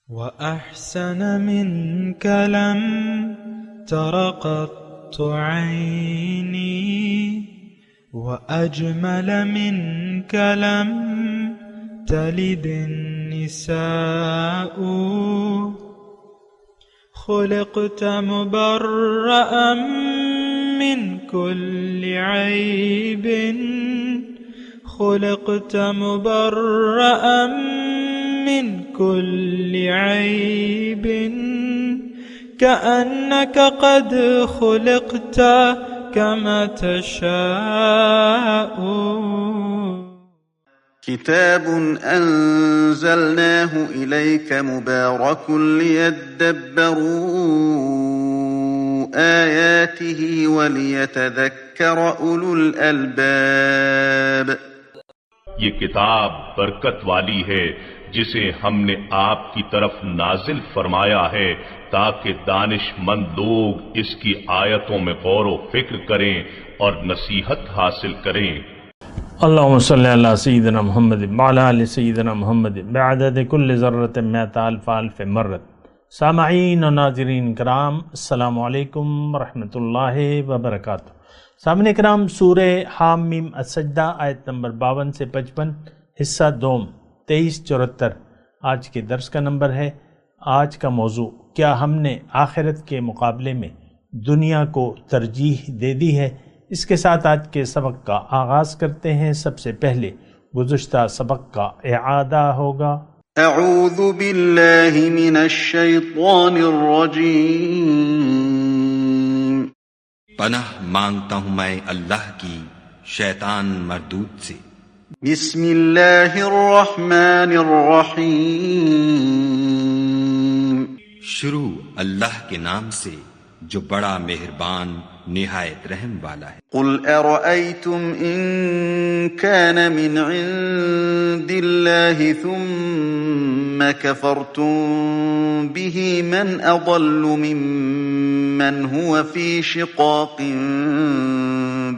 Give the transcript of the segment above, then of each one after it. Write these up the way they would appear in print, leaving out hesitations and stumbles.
وأحسن منك لم تر قط عيني وأجمل منك لم تلد النساء خلقت مبرأ من كل عيب خلقت مبرأ من كل عيب كأنك قد خلقت كما تشاء. كتاب أنزلناه إليك مبارك ليدبروا آياته وليتذكر أولو الألباب. یہ کتاب برکت والی ہے جسے ہم نے آپ کی طرف نازل فرمایا ہے تاکہ دانش مند لوگ اس کی آیتوں میں غور و فکر کریں اور نصیحت حاصل کریں. اللہم صلی علی سیدنا محمد وعلی آل سیدنا محمد بعدد کل ذرۃ مئۃ الف الف مرۃ. سامعین و ناظرین کرام، السلام علیکم ورحمۃ اللہ وبرکاتہ. سامعین کرام، سورہ حامیم السجدہ آیت نمبر 52 سے 55، حصہ دوم 2374 آج کے درس کا نمبر ہے. آج کا موضوع، کیا ہم نے آخرت کے مقابلے میں دنیا کو ترجیح دے دی ہے؟ اس کے ساتھ آج کے سبق کا آغاز کرتے ہیں. سب سے پہلے گزشتہ سبق کا اعادہ ہوگا. اعوذ باللہ من الشیطان الرجیم. پناہ مانگتا ہوں میں اللہ کی شیطان مردود سے. بسم اللہ الرحمن الرحیم. شروع اللہ کے نام سے جو بڑا مہربان نہایت رحم والا ہے. قل ارأيتم ان كان من عند الله ثم كفرتم به من اضل ممن هو في شقاق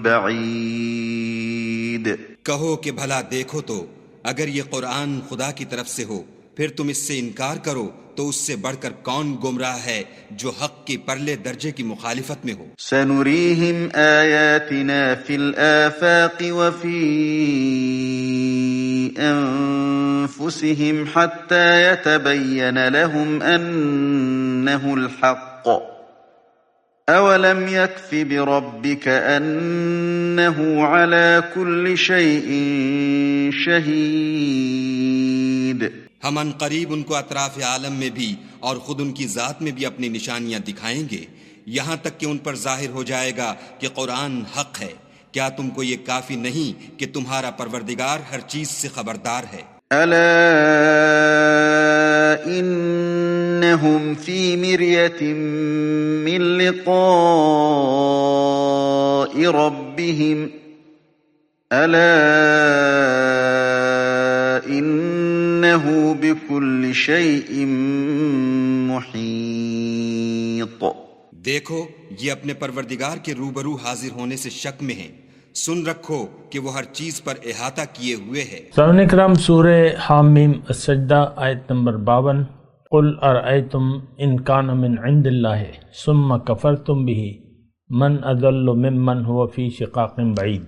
بعید. کہو کہ بھلا دیکھو تو اگر یہ قرآن خدا کی طرف سے ہو پھر تم اس سے انکار کرو تو اس سے بڑھ کر کون گمراہ ہے جو حق کی پرلے درجے کی مخالفت میں ہو. سنريهم آياتنا في الآفاق وفي أنفسهم حتى يتبين لهم أنه الحق. أولم يكف بربك أنه على كل شيء شهيد. ہم ان قریب ان کو اطراف عالم میں بھی اور خود ان کی ذات میں بھی اپنی نشانیاں دکھائیں گے یہاں تک کہ ان پر ظاہر ہو جائے گا کہ قرآن حق ہے. کیا تم کو یہ کافی نہیں کہ تمہارا پروردگار ہر چیز سے خبردار ہے؟ ألا إنهم في مرية من لقاء ربهم ألا إنه بكل شيء محيط. دیکھو یہ اپنے پروردگار کے روبرو حاضر ہونے سے شک میں ہیں. سن رکھو کہ وہ ہر چیز پر احاطہ کیے ہوئے ہے. سامعین کرام، سورہ حامیم السجدہ آیت نمبر 52. قل ارأیتم ان کان من عند اللہ ثم کفرتم به من اضل ممن هو فی شقاق بعید.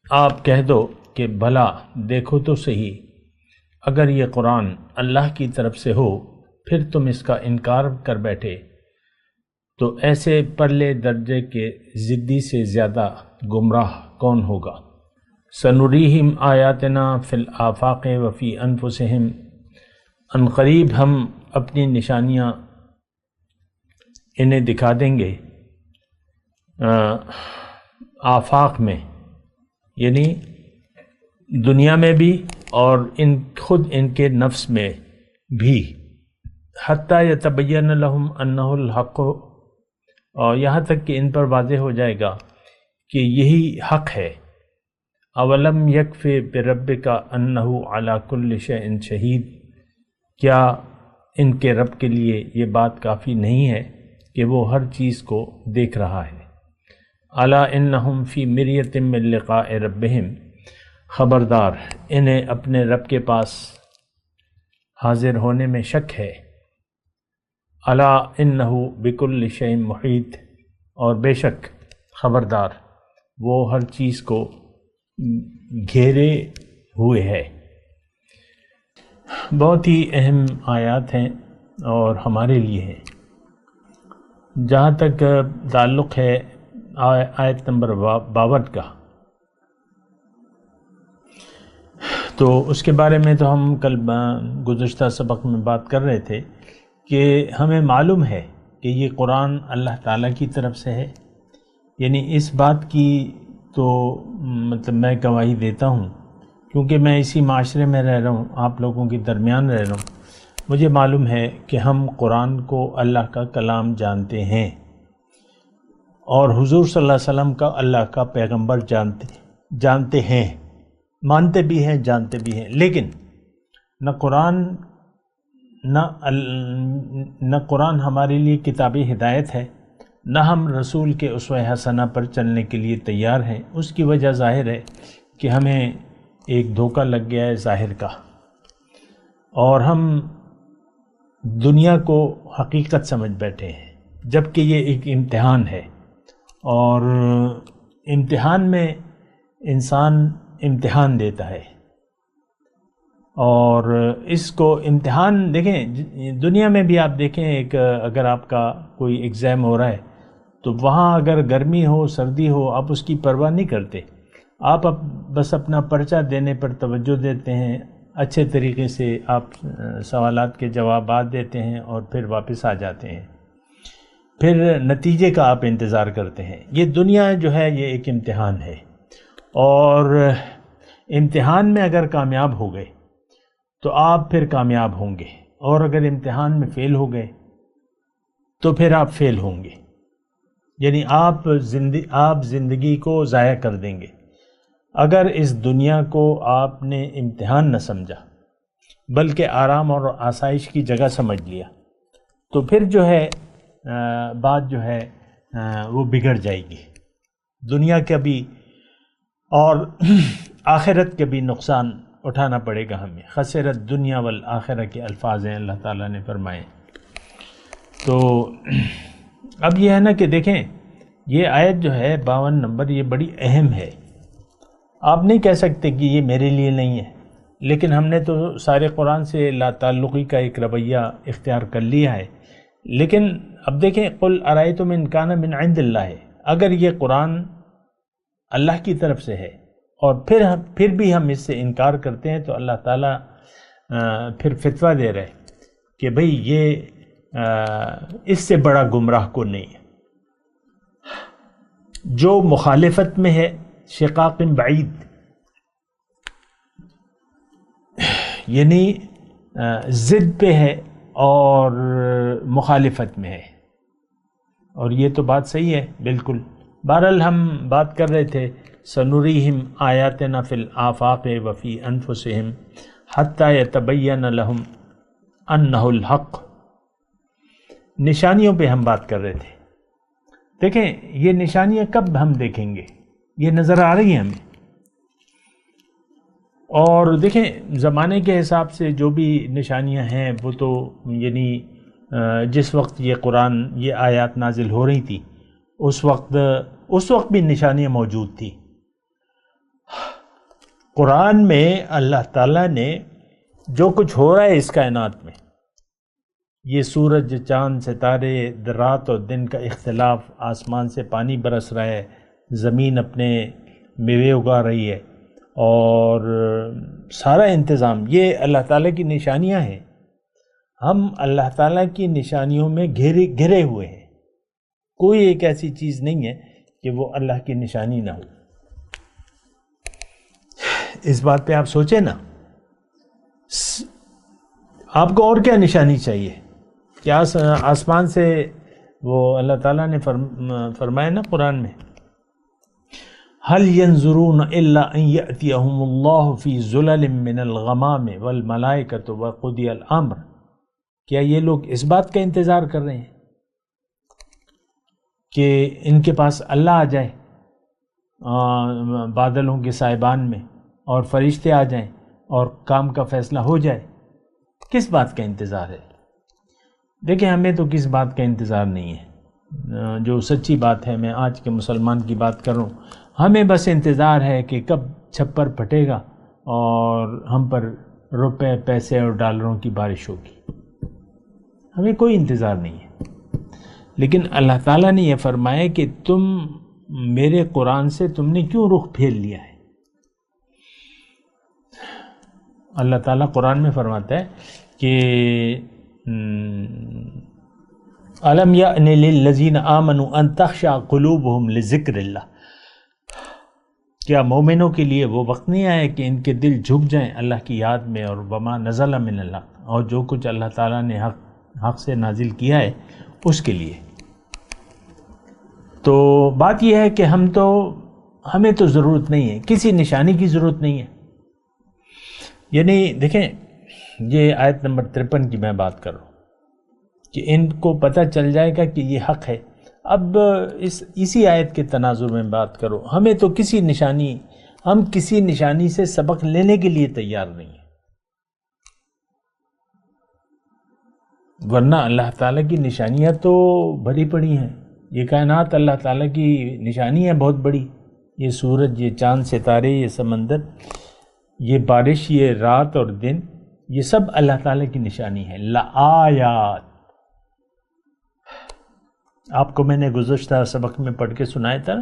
آپ کہہ دو کہ بھلا دیکھو تو صحیح، اگر یہ قرآن اللہ کی طرف سے ہو پھر تم اس کا انکار کر بیٹھے تو ایسے پرلے درجے کے ضدی سے زیادہ گمراہ کون ہوگا. سنریہم آیاتنا فی الآفاق وفی انفسہم، ان قریب ہم اپنی نشانیاں انہیں دکھا دیں گے آفاق میں، یعنی دنیا میں بھی اور خود ان کے نفس میں بھی. حتیٰ یتبین لہم انہ الحق، اور یہاں تک کہ ان پر واضح ہو جائے گا کہ یہی حق ہے. اولم یکف بربک انہ علی کل شیء شہید، کیا ان کے رب کے لیے یہ بات کافی نہیں ہے کہ وہ ہر چیز کو دیکھ رہا ہے. الا انہم فی مریۃ من لقاء ربہم، خبردار انہیں اپنے رب کے پاس حاضر ہونے میں شک ہے۔ الا انہ بکل شیء محیط، اور بے شک خبردار وہ ہر چیز کو گھیرے ہوئے ہے۔ بہت ہی اہم آیات ہیں اور ہمارے لیے ہیں۔ جہاں تک تعلق ہے آیت نمبر 52 کا، تو اس کے بارے میں تو ہم کل گزشتہ سبق میں بات کر رہے تھے کہ ہمیں معلوم ہے کہ یہ قرآن اللہ تعالیٰ کی طرف سے ہے، یعنی اس بات کی تو مطلب میں گواہی دیتا ہوں کیونکہ میں اسی معاشرے میں رہ رہا ہوں، آپ لوگوں کے درمیان رہ رہا ہوں۔ مجھے معلوم ہے کہ ہم قرآن کو اللہ کا کلام جانتے ہیں اور حضور صلی اللہ علیہ وسلم کا اللہ کا پیغمبر جانتے ہیں، مانتے بھی ہیں، جانتے بھی ہیں، لیکن نہ قرآن ہمارے لیے کتاب ہدایت ہے، نہ ہم رسول کے اسوہ حسنہ پر چلنے کے لیے تیار ہیں۔ اس کی وجہ ظاہر ہے کہ ہمیں ایک دھوکہ لگ گیا ہے ظاہر کا، اور ہم دنیا کو حقیقت سمجھ بیٹھے ہیں، جبکہ یہ ایک امتحان ہے، اور امتحان میں انسان امتحان دیتا ہے، اور اس کو امتحان دیکھیں دنیا میں بھی آپ دیکھیں، ایک اگر آپ کا کوئی ایگزام ہو رہا ہے تو وہاں اگر گرمی ہو سردی ہو آپ اس کی پرواہ نہیں کرتے، آپ بس اپنا پرچہ دینے پر توجہ دیتے ہیں، اچھے طریقے سے آپ سوالات کے جوابات دیتے ہیں اور پھر واپس آ جاتے ہیں، پھر نتیجے کا آپ انتظار کرتے ہیں۔ یہ دنیا جو ہے یہ ایک امتحان ہے، اور امتحان میں اگر کامیاب ہو گئے تو آپ پھر کامیاب ہوں گے، اور اگر امتحان میں فیل ہو گئے تو پھر آپ فیل ہوں گے، یعنی آپ زندگی کو ضائع کر دیں گے۔ اگر اس دنیا کو آپ نے امتحان نہ سمجھا بلکہ آرام اور آسائش کی جگہ سمجھ لیا تو پھر جو ہے بات جو ہے وہ بگڑ جائے گی، دنیا کا بھی اور آخرت کے بھی نقصان اٹھانا پڑے گا ہمیں۔ خسرت دنیا والآخرہ کے الفاظ ہیں اللہ تعالیٰ نے فرمائے۔ تو اب یہ ہے نا کہ دیکھیں یہ آیت جو ہے 52 نمبر یہ بڑی اہم ہے، آپ نہیں کہہ سکتے کہ یہ میرے لیے نہیں ہے، لیکن ہم نے تو سارے قرآن سے لا تعلقی کا ایک رویہ اختیار کر لیا ہے۔ لیکن اب دیکھیں قل ارأیتم ان کان من عند اللہ، اگر یہ قرآن اللہ کی طرف سے ہے اور پھر بھی ہم اس سے انکار کرتے ہیں تو اللہ تعالیٰ پھر فتویٰ دے رہے کہ بھئی یہ اس سے بڑا گمراہ کو نہیں ہے۔ جو مخالفت میں ہے شقاق بعید، یعنی ضد پہ ہے اور مخالفت میں ہے، اور یہ تو بات صحیح ہے بالکل۔ بہرحال ہم بات کر رہے تھے سنریہم آیاتنا فی الآفاق وفی انفسہم حتی یتبین لہم انہ الحق، نشانیوں پہ ہم بات کر رہے تھے۔ دیکھیں یہ نشانیاں کب ہم دیکھیں گے، یہ نظر آ رہی ہیں ہمیں، اور دیکھیں زمانے کے حساب سے جو بھی نشانیاں ہیں وہ تو یعنی جس وقت یہ قرآن یہ آیات نازل ہو رہی تھی اس وقت بھی نشانیاں موجود تھی۔ قرآن میں اللہ تعالیٰ نے جو کچھ ہو رہا ہے اس کائنات میں، یہ سورج چاند ستارے رات اور دن کا اختلاف، آسمان سے پانی برس رہا ہے، زمین اپنے میوے اگا رہی ہے، اور سارا انتظام یہ اللہ تعالیٰ کی نشانیاں ہیں۔ ہم اللہ تعالیٰ کی نشانیوں میں گھرے ہوئے ہیں، کوئی ایک ایسی چیز نہیں ہے کہ وہ اللہ کی نشانی نہ ہو۔ اس بات پہ آپ سوچیں نا، آپ کو اور کیا نشانی چاہیے؟ کیا آسمان سے وہ اللہ تعالیٰ نے فرمایا نا قرآن میں، هل ينظرون الا ان ياتيهم الله في ظلل من الغمام والملائكة وقضي الامر، کیا یہ لوگ اس بات کا انتظار کر رہے ہیں کہ ان کے پاس اللہ آ جائے بادلوں کے سائبان میں، اور فرشتے آ جائیں اور کام کا فیصلہ ہو جائے؟ کس بات کا انتظار ہے؟ دیکھیں ہمیں تو کس بات کا انتظار نہیں ہے، جو سچی بات ہے، میں آج کے مسلمان کی بات کر رہا ہوں، ہمیں بس انتظار ہے کہ کب چھپر پھٹے گا اور ہم پر روپے پیسے اور ڈالروں کی بارش ہوگی. ہمیں کوئی انتظار نہیں ہے. لیکن اللہ تعالیٰ نے یہ فرمایا کہ تم میرے قرآن سے تم نے کیوں رخ پھیر لیا ہے؟ اللہ تعالیٰ قرآن میں فرماتا ہے کہ أَلَمْ يَأْنِ لِلَّذِينَ آمَنُوا أَن تَخْشَعَ قُلُوبُهُمْ لِذِكْرِ اللَّهِ، کیا مومنوں کے لیے وہ وقت نہیں آیا کہ ان کے دل جھک جائیں اللہ کی یاد میں، اور وما نزل من الحق، اور جو کچھ اللہ تعالیٰ نے حق سے نازل کیا ہے اس کے لیے. تو بات یہ ہے کہ ہمیں تو ضرورت نہیں ہے، کسی نشانی کی ضرورت نہیں ہے. یعنی دیکھیں یہ آیت نمبر 53 کی میں بات کر رہا ہوں کہ ان کو پتہ چل جائے گا کہ یہ حق ہے. اب اسی آیت کے تناظر میں بات کرو، ہمیں تو ہم کسی نشانی سے سبق لینے کے لیے تیار نہیں ہیں، ورنہ اللہ تعالیٰ کی نشانیاں تو بھری پڑی ہیں. یہ کائنات اللہ تعالیٰ کی نشانی ہے بہت بڑی. یہ سورج، یہ چاند ستارے، یہ سمندر، یہ بارش، یہ رات اور دن، یہ سب اللہ تعالیٰ کی نشانی ہے. لآیات، آپ کو میں نے گزشتہ سبق میں پڑھ کے سنایا تھا،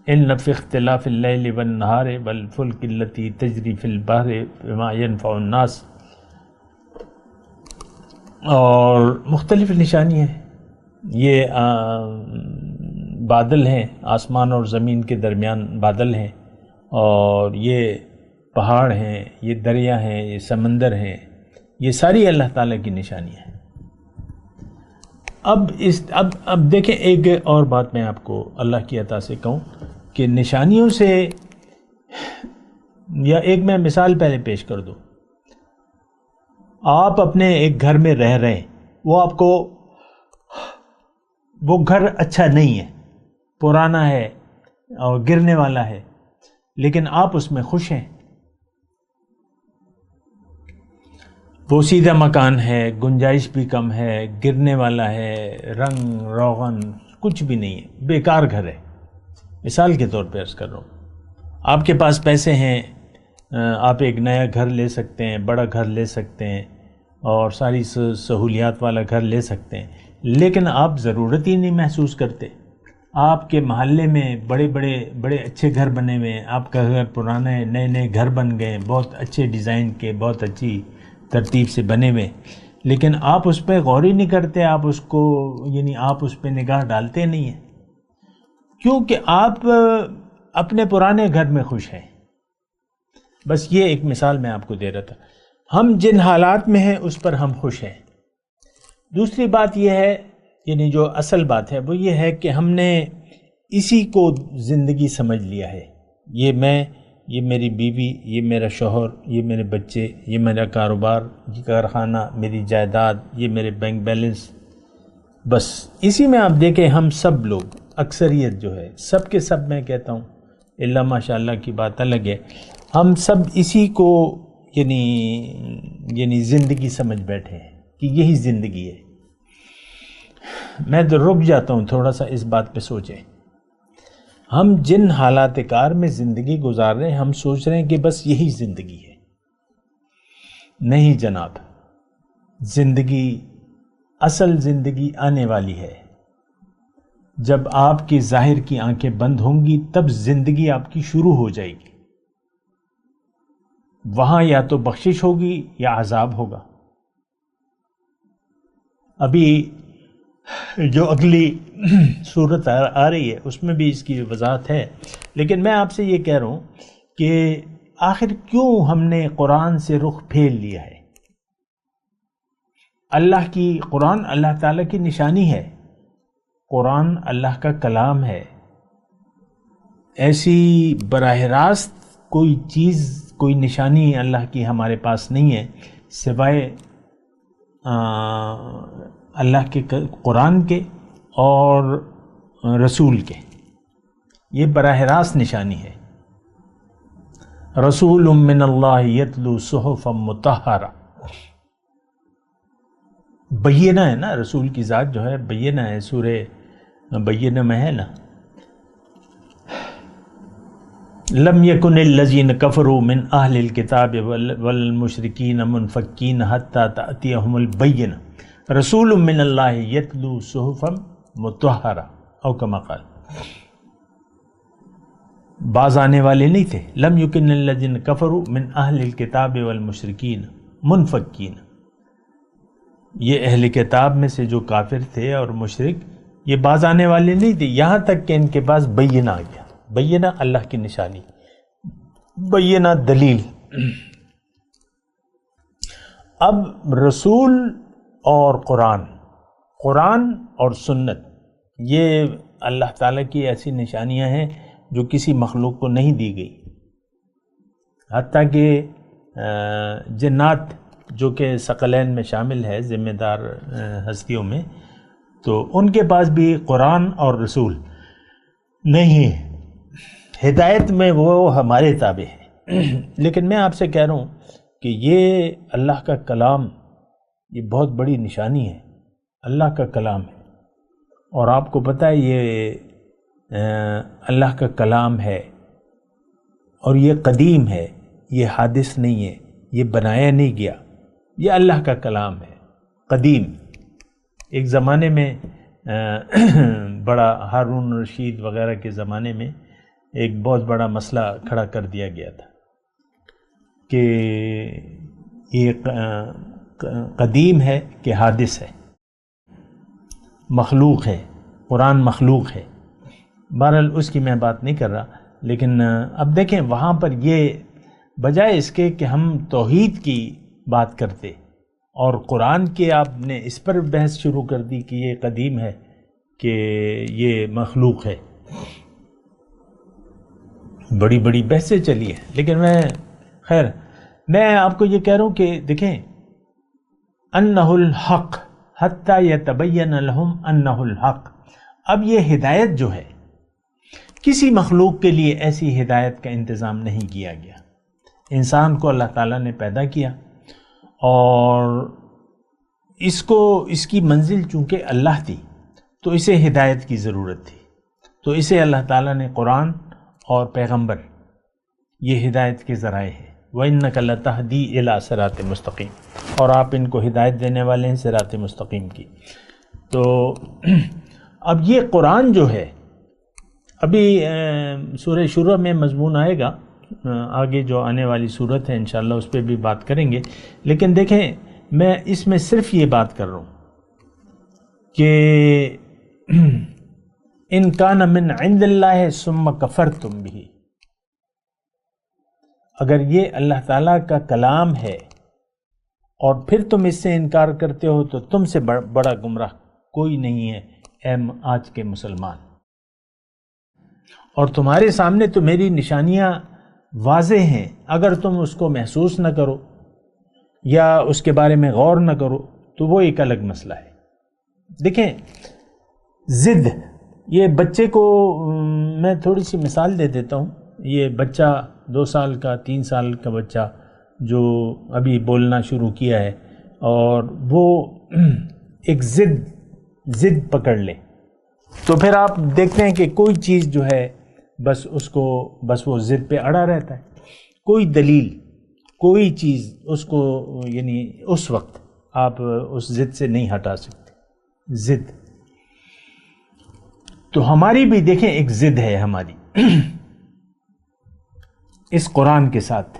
ان فی اختلاف اللیل والنہار والفلک التی تجری فی البحر بما ینفع الناس، اور مختلف نشانی ہیں. یہ بادل ہیں، آسمان اور زمین کے درمیان بادل ہیں، اور یہ پہاڑ ہیں، یہ دریا ہیں، یہ سمندر ہیں، یہ ساری اللہ تعالیٰ کی نشانیاں ہیں. اب دیکھیں ایک اور بات میں آپ کو اللہ کی عطا سے کہوں کہ نشانیوں سے، یا ایک میں مثال پہلے پیش کر دوں. آپ اپنے ایک گھر میں رہ رہے ہیں، وہ گھر اچھا نہیں ہے، پرانا ہے اور گرنے والا ہے، لیکن آپ اس میں خوش ہیں. وہ سیدھا مکان ہے، گنجائش بھی کم ہے، گرنے والا ہے، رنگ روغن کچھ بھی نہیں ہے، بیکار گھر ہے. مثال کے طور پہ عرض کر رہا ہوں، آپ کے پاس پیسے ہیں، آپ ایک نیا گھر لے سکتے ہیں، بڑا گھر لے سکتے ہیں، اور ساری سہولیات والا گھر لے سکتے ہیں، لیکن آپ ضرورت ہی نہیں محسوس کرتے. آپ کے محلے میں بڑے اچھے گھر بنے ہوئے ہیں، آپ کا گھر پرانا ہے، نئے گھر بن گئے، بہت اچھے ڈیزائن کے، بہت اچھی ترتیب سے بنے ہوئے، لیکن آپ اس پہ غور ہی نہیں کرتے، آپ اس پہ نگاہ ڈالتے نہیں ہیں، کیونکہ آپ اپنے پرانے گھر میں خوش ہیں. بس یہ ایک مثال میں آپ کو دے رہا تھا. ہم جن حالات میں ہیں اس پر ہم خوش ہیں. دوسری بات یہ ہے، یعنی جو اصل بات ہے وہ یہ ہے کہ ہم نے اسی کو زندگی سمجھ لیا ہے. یہ میری بیوی، یہ میرا شوہر، یہ میرے بچے، یہ میرا کاروبار، یہ کارخانہ، میری جائیداد، یہ میرے بینک بیلنس، بس اسی میں آپ دیکھیں ہم سب لوگ، اکثریت جو ہے، سب کے سب، میں کہتا ہوں اللہ ماشاء اللہ کی بات الگ ہے، ہم سب اسی کو یعنی زندگی سمجھ بیٹھے ہیں کہ یہی زندگی ہے. میں تو رک جاتا ہوں تھوڑا سا اس بات پہ سوچیں. ہم جن حالات کار میں زندگی گزار رہے ہیں، ہم سوچ رہے ہیں کہ بس یہی زندگی ہے. نہیں جناب، اصل زندگی آنے والی ہے. جب آپ کی ظاہر کی آنکھیں بند ہوں گی تب زندگی آپ کی شروع ہو جائے گی. وہاں یا تو بخشش ہوگی یا عذاب ہوگا. ابھی جو اگلی صورت آ رہی ہے اس میں بھی اس کی وضاحت ہے، لیکن میں آپ سے یہ کہہ رہا ہوں کہ آخر کیوں ہم نے قرآن سے رخ پھیر لیا ہے؟ قرآن اللہ تعالیٰ کی نشانی ہے، قرآن اللہ کا کلام ہے. ایسی براہ راست کوئی چیز، کوئی نشانی اللہ کی ہمارے پاس نہیں ہے سوائے اللہ کے قرآن کے اور رسول کے. یہ براہ راست نشانی ہے. رسول من اللہ یتلو صحفا مطہرہ، بینہ ہے نا، رسول کی ذات جو ہے بینہ ہے، سورہ بینہ میں ہے نا، لم یکن الذین کفروا من اہل الکتاب والمشرکین منفکین حتی تأتیہم البینہ رسول من اللہ یتلو صحفا مطہرہ او کما قال، باز آنے والے نہیں تھے، لم یکن الذین کفروا من اہل الکتاب والمشرکین منفکین، یہ اہل کتاب میں سے جو کافر تھے اور مشرک یہ باز آنے والے نہیں تھے، یہاں تک کہ ان کے پاس بینہ آ گیا، بینہ اللہ کی نشانی، بینہ دلیل۔ اب رسول اور قرآن اور سنت، یہ اللہ تعالیٰ کی ایسی نشانیاں ہیں جو کسی مخلوق کو نہیں دی گئی، حتیٰ کہ جنات جو کہ ثقلین میں شامل ہے، ذمہ دار ہستیوں میں، تو ان کے پاس بھی قرآن اور رسول نہیں ہے، ہدایت میں وہ ہمارے تابع ہے۔ لیکن میں آپ سے کہہ رہا ہوں کہ یہ اللہ کا کلام، یہ بہت بڑی نشانی ہے، اللہ کا کلام ہے، اور آپ کو پتہ ہے یہ اللہ کا کلام ہے اور یہ قدیم ہے، یہ حادث نہیں ہے، یہ بنایا نہیں گیا، یہ اللہ کا کلام ہے قدیم۔ ایک زمانے میں بڑا ہارون رشید وغیرہ کے زمانے میں ایک بہت بڑا مسئلہ کھڑا کر دیا گیا تھا کہ یہ قدیم ہے کہ حادث ہے، مخلوق ہے، قرآن مخلوق ہے۔ بہرحال اس کی میں بات نہیں کر رہا، لیکن اب دیکھیں وہاں پر یہ بجائے اس کے کہ ہم توحید کی بات کرتے اور قرآن کے آپ نے اس پر بحث شروع کر دی کہ یہ قدیم ہے کہ یہ مخلوق ہے، بڑی بڑی بحثیں چلی ہیں۔ لیکن میں آپ کو یہ کہہ رہا ہوں کہ دیکھیں، انہ الحق حتی یتبین لہم انہ الحق، اب یہ ہدایت جو ہے کسی مخلوق کے لیے ایسی ہدایت کا انتظام نہیں کیا گیا۔ انسان کو اللہ تعالیٰ نے پیدا کیا اور اس کی منزل چونکہ اللہ تھی تو اسے ہدایت کی ضرورت تھی، تو اسے اللہ تعالیٰ نے قرآن اور پیغمبر یہ ہدایت کے ذرائع ہے۔ وَإِنَّكَ لَتَهْدِي إِلَىٰ صِرَاطٍ مُسْتَقِيمٍ، اور آپ ان کو ہدایت دینے والے ہیں صراط مستقیم کی۔ تو اب یہ قرآن جو ہے، ابھی سورہ شورى میں مضمون آئے گا، آگے جو آنے والی صورت ہے انشاءاللہ اس پہ بھی بات کریں گے، لیکن دیکھیں میں اس میں صرف یہ بات کر رہا ہوں کہ ان کان من عند اللہ ثم کفرتم بہ، اگر یہ اللہ تعالیٰ کا کلام ہے اور پھر تم اس سے انکار کرتے ہو تو تم سے بڑا گمراہ کوئی نہیں ہے اے آج کے مسلمان، اور تمہارے سامنے تو میری نشانیاں واضح ہیں، اگر تم اس کو محسوس نہ کرو یا اس کے بارے میں غور نہ کرو تو وہ ایک الگ مسئلہ ہے۔ دیکھیں ضد، یہ بچے کو میں تھوڑی سی مثال دے دیتا ہوں، یہ بچہ 2 سال کا 3 سال کا بچہ جو ابھی بولنا شروع کیا ہے اور وہ ایک ضد پکڑ لے، تو پھر آپ دیکھتے ہیں کہ کوئی چیز جو ہے بس وہ ضد پہ اڑا رہتا ہے، کوئی دلیل کوئی چیز اس کو یعنی اس وقت آپ اس ضد سے نہیں ہٹا سکتے۔ ضد تو ہماری بھی دیکھیں ایک ضد ہے ہماری اس قرآن کے ساتھ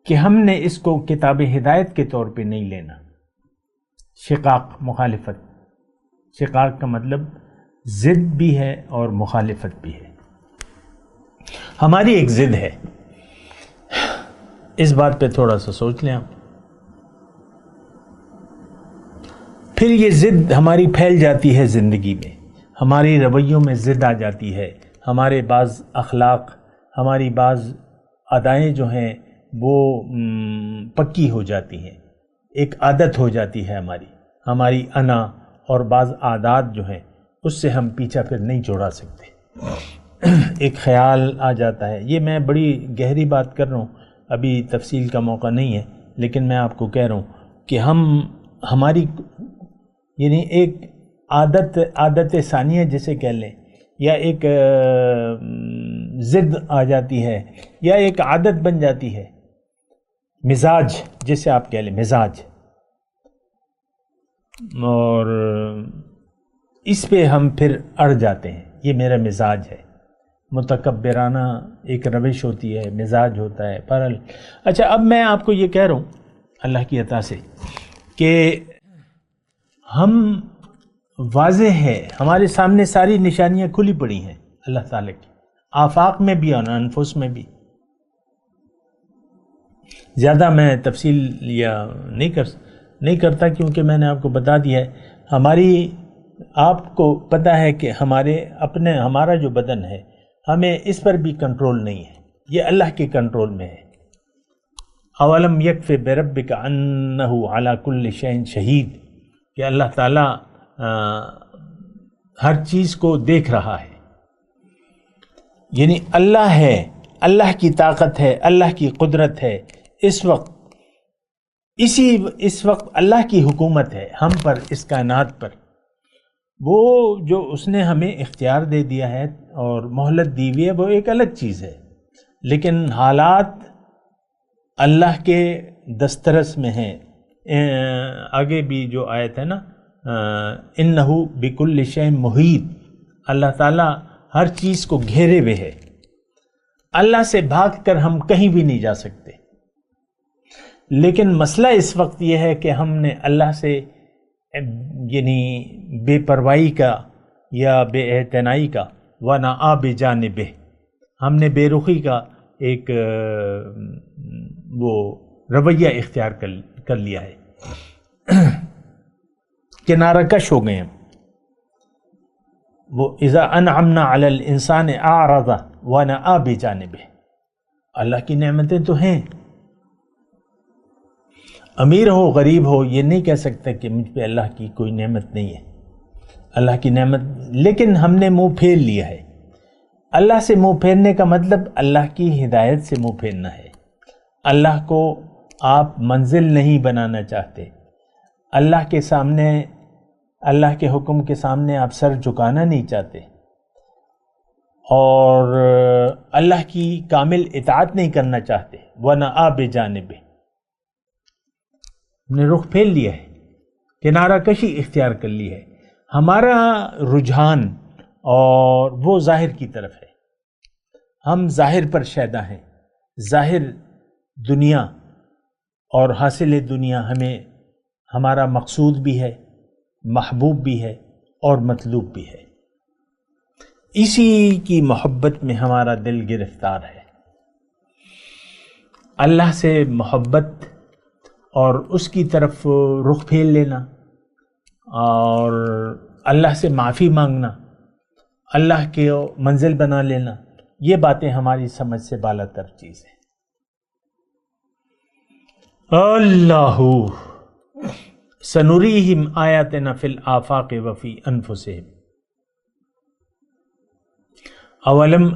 کہ ہم نے اس کو کتاب ہدایت کے طور پہ نہیں لینا۔ شقاق، مخالفت، شقاق کا مطلب ضد بھی ہے اور مخالفت بھی ہے، ہماری ایک ضد ہے۔ اس بات پہ تھوڑا سا سوچ لیں آپ، پھر یہ ضد ہماری پھیل جاتی ہے زندگی میں، ہماری رویوں میں ضد آ جاتی ہے، ہمارے بعض اخلاق، ہماری بعض ادائیں جو ہیں وہ پکی ہو جاتی ہیں، ایک عادت ہو جاتی ہے ہماری انا اور بعض عادات جو ہیں اس سے ہم پیچھا پھر نہیں چھوڑا سکتے۔ ایک خیال آ جاتا ہے، یہ میں بڑی گہری بات کر رہا ہوں ابھی تفصیل کا موقع نہیں ہے، لیکن میں آپ کو کہہ رہا ہوں کہ ہماری یعنی ایک عادت ثانیہ جسے کہہ لیں، یا ایک ضد آ جاتی ہے، یا ایک عادت بن جاتی ہے، مزاج جسے آپ کہہ لیں، مزاج، اور اس پہ ہم پھر اڑ جاتے ہیں، یہ میرا مزاج ہے، متکبرانہ ایک روش ہوتی ہے، مزاج ہوتا ہے۔ بہرحال اچھا، اب میں آپ کو یہ کہہ رہا ہوں اللہ کی عطا سے کہ ہم واضح ہے، ہمارے سامنے ساری نشانیاں کھلی پڑی ہیں اللہ تعالیٰ کی، آفاق میں بھی اور انفس میں بھی۔ زیادہ میں تفصیل نہیں کرتا کیونکہ میں نے آپ کو بتا دیا ہے، آپ کو پتہ ہے کہ ہمارا جو بدن ہے ہمیں اس پر بھی کنٹرول نہیں ہے، یہ اللہ کے کنٹرول میں ہے۔ اولم یکف بربک انہ علی کل شیء شہید، کہ اللہ تعالیٰ ہر چیز کو دیکھ رہا ہے، یعنی اللہ ہے، اللہ کی طاقت ہے، اللہ کی قدرت ہے، اس وقت اللہ کی حکومت ہے ہم پر، اس کائنات پر۔ وہ جو اس نے ہمیں اختیار دے دیا ہے اور مہلت دی ہوئی ہے وہ ایک الگ چیز ہے، لیکن حالات اللہ کے دسترس میں ہیں۔ آگے بھی جو آیت ہے نا، انہ بکل شیء محیط، اللہ تعالیٰ ہر چیز کو گھیرے ہوئے ہے، اللہ سے بھاگ کر ہم کہیں بھی نہیں جا سکتے۔ لیکن مسئلہ اس وقت یہ ہے کہ ہم نے اللہ سے یعنی بے پرواہی کا یا بے اعتنائی کا وَنَآ بِجَانِبِهِ، ہم نے بے رخی کا ایک وہ رویہ اختیار کر لیا ہے، کنارہ کش ہو گئے ہم۔ وہ اذا انعمنا علی الانسان اعرض ونأى بجانبه، اللہ کی نعمتیں تو ہیں، امیر ہو غریب ہو یہ نہیں کہہ سکتا کہ مجھ پہ اللہ کی کوئی نعمت نہیں ہے، اللہ کی نعمت، لیکن ہم نے منہ پھیر لیا ہے۔ اللہ سے منہ پھیرنے کا مطلب اللہ کی ہدایت سے منہ پھیرنا ہے۔ اللہ کو آپ منزل نہیں بنانا چاہتے، اللہ کے سامنے، اللہ کے حکم کے سامنے آپ سر جھکانا نہیں چاہتے، اور اللہ کی کامل اطاعت نہیں کرنا چاہتے۔ وَنَآ بِجَانِبِهِ، ہم نے رخ پھیر لیا ہے، کنارہ کشی اختیار کر لی ہے، ہمارا رجحان اور وہ ظاہر کی طرف ہے، ہم ظاہر پر شیدا ہیں، ظاہر دنیا اور حاصل دنیا ہمیں ہمارا مقصود بھی ہے، محبوب بھی ہے اور مطلوب بھی ہے، اسی کی محبت میں ہمارا دل گرفتار ہے۔ اللہ سے محبت اور اس کی طرف رخ پھیر لینا اور اللہ سے معافی مانگنا، اللہ کے منزل بنا لینا، یہ باتیں ہماری سمجھ سے بالا تر چیز ہے۔ اللہ سنریہم آیاتنا فی الآفاق وفی انفسہم اولم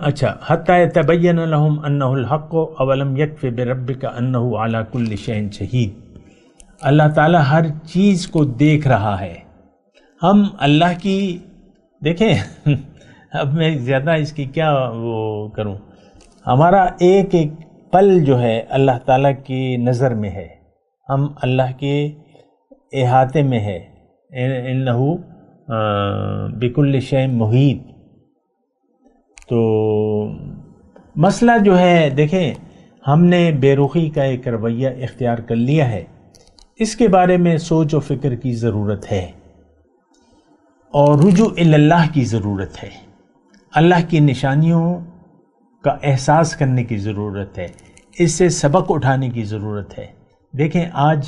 حتی یتبین لہم انہ الحق اولم یکف بربک انہ علی کل شیء شہید۔ اللہ تعالیٰ ہر چیز کو دیکھ رہا ہے، ہم اللہ کی دیکھیں اب میں زیادہ اس کی کیا وہ کروں، ہمارا ایک ایک پل جو ہے اللہ تعالیٰ کی نظر میں ہے، ہم اللہ کے احاطے میں ہے، انہ بکل شیء محیط۔ تو مسئلہ جو ہے دیکھیں، ہم نے بے رخی کا ایک رویہ اختیار کر لیا ہے، اس کے بارے میں سوچ و فکر کی ضرورت ہے اور رجوع اللہ کی ضرورت ہے، اللہ کی نشانیوں کا احساس کرنے کی ضرورت ہے، اس سے سبق اٹھانے کی ضرورت ہے۔ دیکھیں آج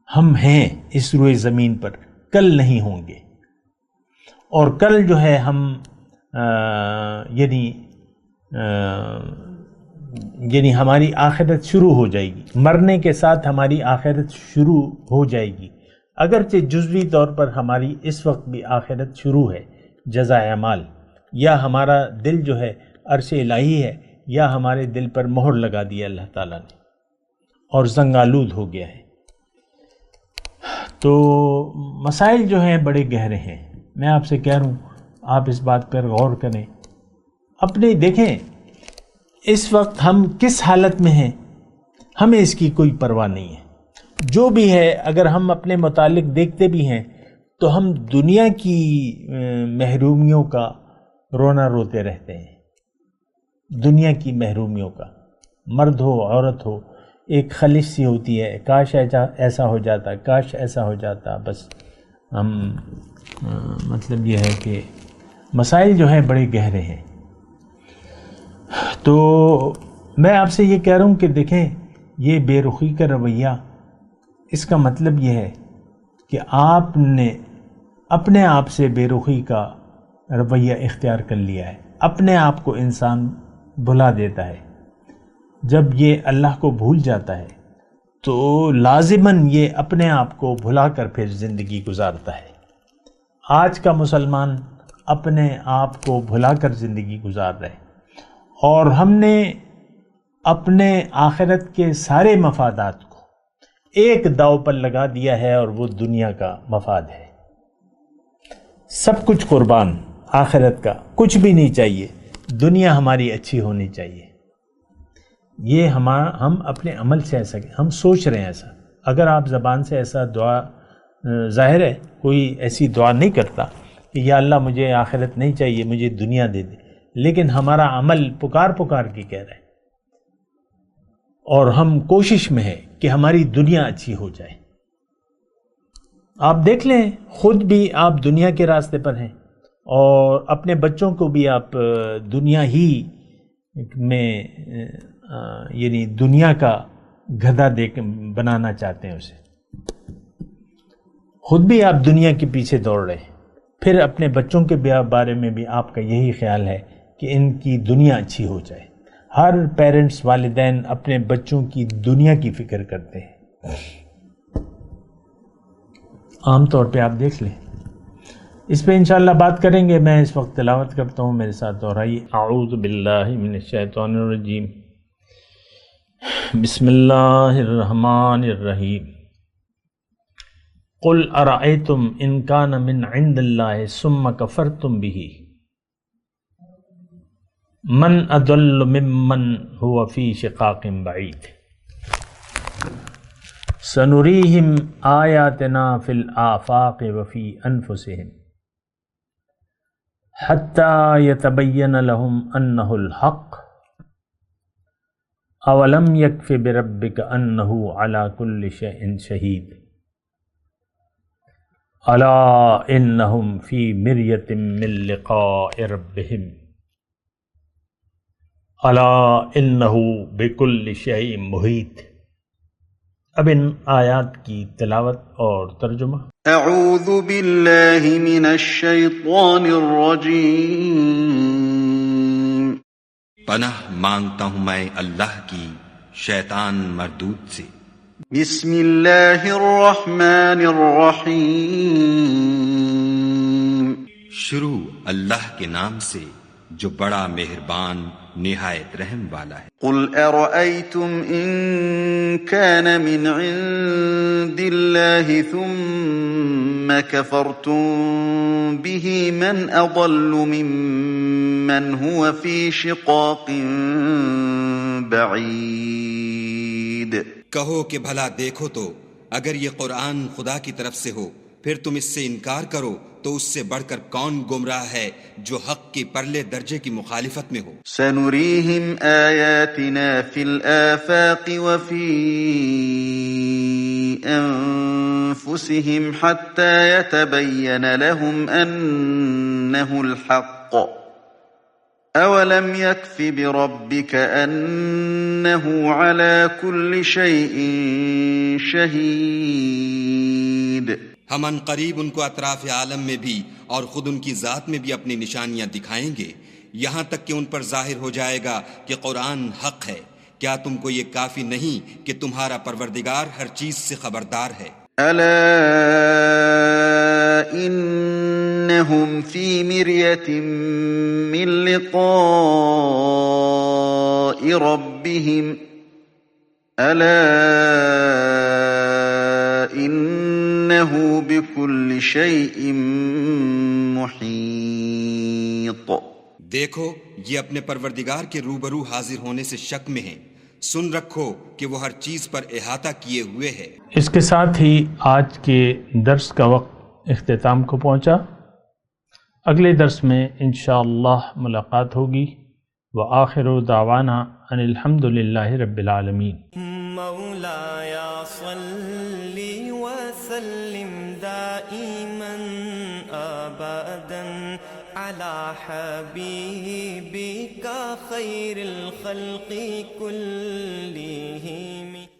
ہم ہیں اس روئے زمین پر، کل نہیں ہوں گے، اور کل جو ہے ہم یعنی ہماری آخرت شروع ہو جائے گی، مرنے کے ساتھ ہماری آخرت شروع ہو جائے گی، اگرچہ جزوی طور پر ہماری اس وقت بھی آخرت شروع ہے، جزائے اعمال، یا ہمارا دل جو ہے عرش الہی ہے، یا ہمارے دل پر مہر لگا دیا اللہ تعالیٰ نے اور زنگ آلود ہو گیا ہے۔ تو مسائل جو ہیں بڑے گہرے ہیں، میں آپ سے کہہ رہا ہوں آپ اس بات پر غور کریں، اپنے دیکھیں اس وقت ہم کس حالت میں ہیں، ہمیں اس کی کوئی پرواہ نہیں ہے۔ جو بھی ہے اگر ہم اپنے متعلق دیکھتے بھی ہیں تو ہم دنیا کی محرومیوں کا رونا روتے رہتے ہیں، دنیا کی محرومیوں کا، مرد ہو عورت ہو، ایک خلش سی ہوتی ہے، کاش ایسا ہو جاتا، کاش ایسا ہو جاتا، بس ہم مطلب یہ ہے کہ مسائل جو ہیں بڑے گہرے ہیں۔ تو میں آپ سے یہ کہہ رہا ہوں کہ دیکھیں یہ بے رخی کا رویہ، اس کا مطلب یہ ہے کہ آپ نے اپنے آپ سے بے رخی کا رویہ اختیار کر لیا ہے۔ اپنے آپ کو انسان بھلا دیتا ہے، جب یہ اللہ کو بھول جاتا ہے تو لازماً یہ اپنے آپ کو بھلا کر پھر زندگی گزارتا ہے۔ آج کا مسلمان اپنے آپ کو بھلا کر زندگی گزار رہے، اور ہم نے اپنے آخرت کے سارے مفادات کو ایک داؤ پر لگا دیا ہے، اور وہ دنیا کا مفاد ہے۔ سب کچھ قربان، آخرت کا کچھ بھی نہیں چاہیے، دنیا ہماری اچھی ہونی چاہیے۔ یہ ہم اپنے عمل سے ایسا، ہم سوچ رہے ہیں ایسا، اگر آپ زبان سے ایسا دعا، ظاہر ہے کوئی ایسی دعا نہیں کرتا کہ یا اللہ مجھے آخرت نہیں چاہیے، مجھے دنیا دے دے، لیکن ہمارا عمل پکار کے کہہ رہا ہے، اور ہم کوشش میں ہیں کہ ہماری دنیا اچھی ہو جائے۔ آپ دیکھ لیں خود بھی آپ دنیا کے راستے پر ہیں، اور اپنے بچوں کو بھی آپ دنیا ہی میں یعنی دنیا کا گدھا بنانا چاہتے ہیں اسے، خود بھی آپ دنیا کے پیچھے دوڑ رہے ہیں، پھر اپنے بچوں کے بارے میں بھی آپ کا یہی خیال ہے کہ ان کی دنیا اچھی ہو جائے۔ ہر پیرنٹس، والدین اپنے بچوں کی دنیا کی فکر کرتے ہیں، عام طور پہ آپ دیکھ لیں۔ اس پہ انشاءاللہ بات کریں گے۔ میں اس وقت تلاوت کرتا ہوں، میرے ساتھ دہرائیے۔ اعوذ باللہ من الشیطان الرجیم، بسم اللہ الرحمن الرحیم۔ قل ارأیتم ان کان من عند اللہ ثم کفرتم بہ من اضل ممن هو فی شقاق بعید سنریہم آیاتنا فی الآفاق وفی انفسہم حتی یتبین لہم انہ الحق اولم یکف بربک انہ علی کل شیء شہید الا انہم فی مریۃ من لقاء ربہم الا انہ بکل شیء محیط۔ اب ان آیات کی تلاوت اور ترجمہ۔ اعوذ باللہ من الشیطان الرجیم۔ پناہ مانگتا ہوں میں اللہ کی شیطان مردود سے۔ بسم اللہ الرحمن الرحیم۔ شروع اللہ کے نام سے جو بڑا مہربان نہایت رحم والا ہے۔ قل ارأیتم ان کان من عند اللہ ثم کفرتم به من اضل ممن هو فی شقاق بعید۔ کہو کہ بھلا دیکھو تو اگر یہ قرآن خدا کی طرف سے ہو پھر تم اس سے انکار کرو تو اس سے بڑھ کر کون گمراہ ہے جو حق کی پرلے درجے کی مخالفت میں ہو۔ سنریہم آیاتنا فی الآفاق وفی انفسہم حتی یتبین لہم انہ الحق اولم یکف بربک انہ علی کل شیء شہید۔ ہم ان قریب ان کو اطراف عالم میں بھی اور خود ان کی ذات میں بھی اپنی نشانیاں دکھائیں گے، یہاں تک کہ ان پر ظاہر ہو جائے گا کہ قرآن حق ہے۔ کیا تم کو یہ کافی نہیں کہ تمہارا پروردگار ہر چیز سے خبردار ہے؟ الا انہم فی مریۃ من لقاء ربهم ألا إنه بكل شيء محيط۔ دیکھو یہ اپنے پروردگار کے روبرو حاضر ہونے سے شک میں ہیں، سن رکھو کہ وہ ہر چیز پر احاطہ کیے ہوئے ہے۔ اس کے ساتھ ہی آج کے درس کا وقت اختتام کو پہنچا۔ اگلے درس میں انشاءاللہ ملاقات ہوگی۔ وآخر دعوانا ان الحمد للہ رب العالمین۔ مولاي صل وسلم دائما ابدا على حبيبك خير الخلق كلهم۔